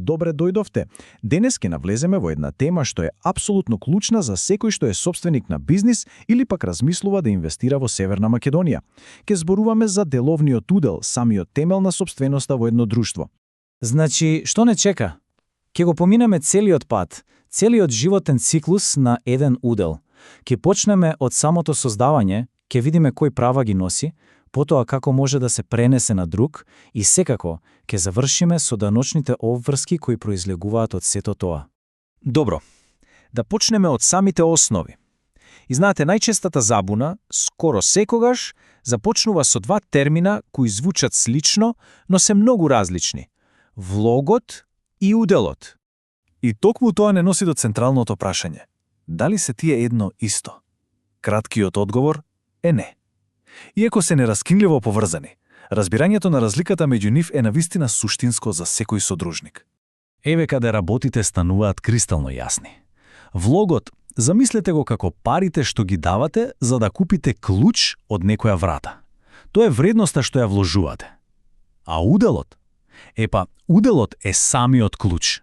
добре дојдовте. Денес ќе навлеземе во една тема што е апсолутно клучна за секој што е собственик на бизнис или пак размислува да инвестира во Северна Македонија. Ќе зборуваме за деловниот удел, самиот темел на сопственоста во едно друштво. Значи, што не чека? Ќе го поминеме целиот пат, целиот животен циклус на еден удел. Ќе почнеме од самото создавање, ќе видиме кои права ги носи, потоа како може да се пренесе на друг и секако ќе завршиме со даночните обврски кои произлегуваат од сето тоа. Добро, да почнеме од самите основи. И знаете, најчестата забуна, скоро секогаш, започнува со два термина кои звучат слично, но се многу различни. Влогот и уделот. И токму тоа не носи до централното прашање. Дали се тие едно исто? Краткиот одговор е не. Иако се нераскинливо поврзани, разбирањето на разликата меѓу нив е навистина суштинско за секој содружник. Еве каде работите стануваат кристално јасни. Влогот, замислете го како парите што ги давате за да купите клуч од некоја врата. Тоа е вредноста што ја вложувате. А уделот? Уделот е самиот клуч.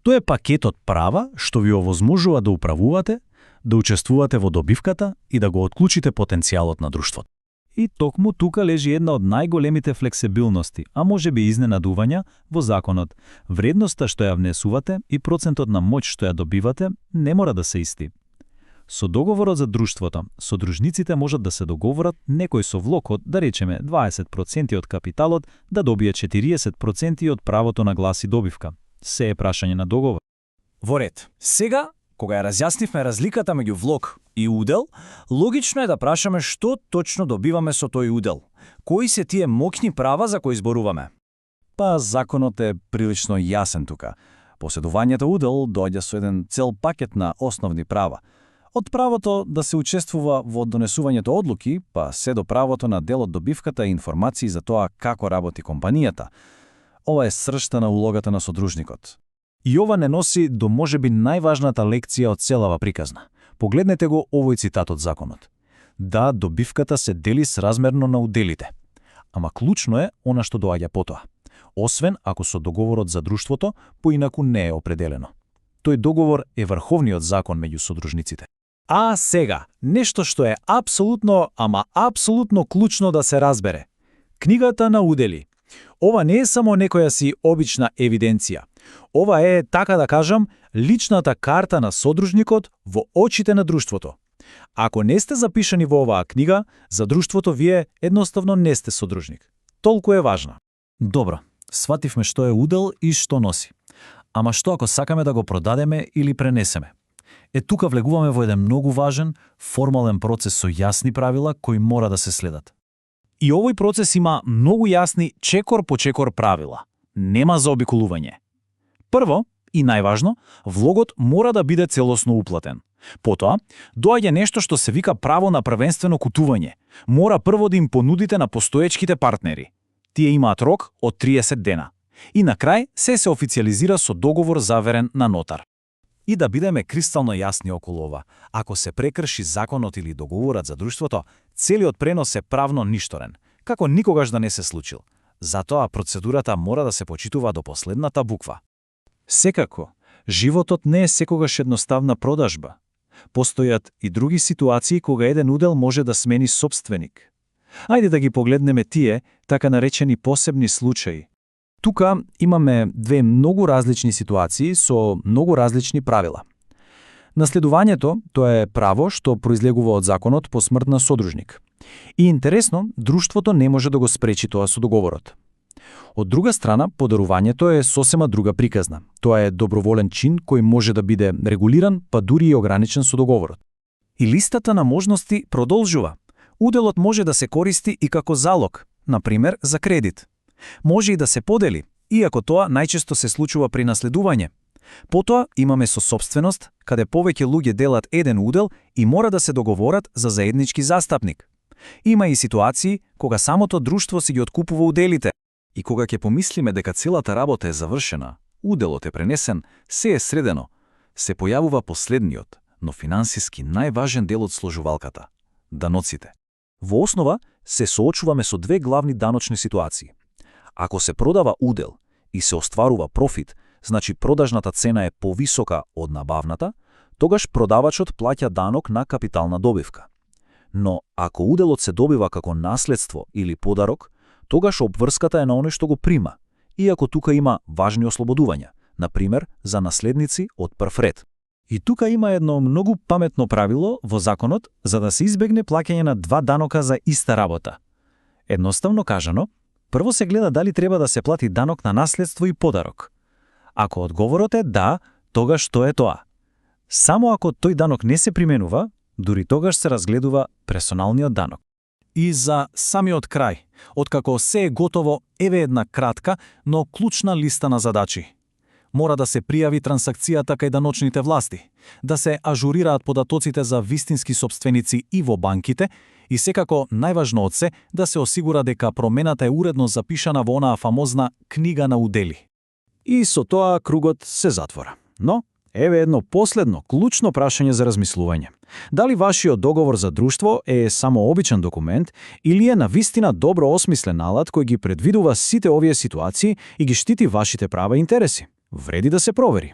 Тоа е пакетот права што ви овозможува да управувате, да учествувате во добивката и да го отклучите потенцијалот на друштвото. И токму тука лежи една од најголемите флексибилности, а може би изненадувања во законот. Вредноста што ја внесувате и процентот на моќ што ја добивате не мора да се исти. Со договорот за друштвото, содружниците можат да се договорат некој со влог од, да речеме, 20% од капиталот да добие 40% од правото на глас и добивка. Се е прашање на договор. Во ред. Сега, кога ја разјаснивме разликата меѓу влог и удел, логично е да прашаме што точно добиваме со тој удел. Кои се тие моќни права за кои зборуваме? Законот е прилично јасен тука. Поседувањето удел доаѓа со еден цел пакет на основни права. Од правото да се учествува во донесувањето одлуки, па се до правото на дел од добивката и информации за тоа како работи компанијата. Ова е сршта на улогата на содружникот. И ова не носи до можеби најважната лекција од целава приказна. Погледнете го овој цитат од законот. Да, добивката се дели сразмерно на уделите. Ама клучно е она што доаѓа потоа. Освен ако со договорот за друштвото поинаку не е определено. Тој договор е врховниот закон меѓу содружниците. А сега, нешто што е апсолутно клучно да се разбере. Книгата на удели. Ова не е само некоја си обична евиденција. Ова е, така да кажам, личната карта на содружникот во очите на друштвото. Ако не сте запишани во оваа книга, за друштвото вие едноставно не сте содружник. Толку е важна. Добро, свативме што е удел и што носи. Ама што ако сакаме да го продадеме или пренесеме? Тука влегуваме во еден многу важен, формален процес со јасни правила кои мора да се следат. И овој процес има многу јасни чекор по чекор правила. Нема заобиколување. Прво, и најважно, влогот мора да биде целосно уплатен. Потоа, доаѓа нешто што се вика право на првенствено кутување. Мора прво да им понудите на постоечките партнери. Тие имаат рок од 30 дена. И на крај се официализира со договор заверен на нотар. И да бидеме кристално јасни околу ова, ако се прекрши законот или договорот за друштвото, целиот пренос е правно ништорен, како никогаш да не се случил. Затоа процедурата мора да се почитува до последната буква. Секако, животот не е секогаш едноставна продажба. Постојат и други ситуации кога еден удел може да смени собственик. Ајде да ги погледнеме тие, така наречени посебни случаи. Тука имаме две многу различни ситуации со многу различни правила. Наследувањето, тоа е право што произлегува од законот по смрт на содружник. И интересно, друштвото не може да го спречи тоа со договорот. Од друга страна, подарувањето е сосема друга приказна. Тоа е доброволен чин кој може да биде регулиран, па дури и ограничен со договорот. И листата на можности продолжува. Уделот може да се користи и како залог, например за кредит. Може и да се подели, иако тоа најчесто се случува при наследување. Потоа имаме сосопственост, каде повеќе луѓе делат еден удел и мора да се договорат за заеднички застапник. Има и ситуации кога самото друштво си ги откупува уделите. И кога ќе помислиме дека целата работа е завршена, уделот е пренесен, се е средено, се појавува последниот, но финансиски најважен дел од сложувалката – даноците. Во основа се соочуваме со две главни даночни ситуации. Ако се продава удел и се остварува профит, значи продажната цена е повисока од набавната, тогаш продавачот плаќа данок на капитална добивка. Но ако уделот се добива како наследство или подарок, тогаш обврската е на оној што го прима, иако тука има важни ослободувања, например за наследници од прв ред. И тука има едно многу паметно правило во законот за да се избегне плаќање на два данока за иста работа. Едноставно кажано, прво се гледа дали треба да се плати данок на наследство и подарок. Ако одговорот е да, тогаш што е тоа? Само ако тој данок не се применува, дури тогаш се разгледува персоналниот данок. И за самиот крај, откако се е готово, еве една кратка, но клучна листа на задачи. Мора да се пријави трансакцијата кај даночните власти, да се ажурираат податоците за вистински собственици и во банките и секако најважно од се да се осигура дека промената е уредно запишана во онаа фамозна книга на удели. И со тоа кругот се затвора. Но, еве едно последно, клучно прашање за размислување. Дали вашиот договор за друштво е само обичен документ или е навистина добро осмислен алат кој ги предвидува сите овие ситуации и ги штити вашите права и интереси? Вреди да се провери.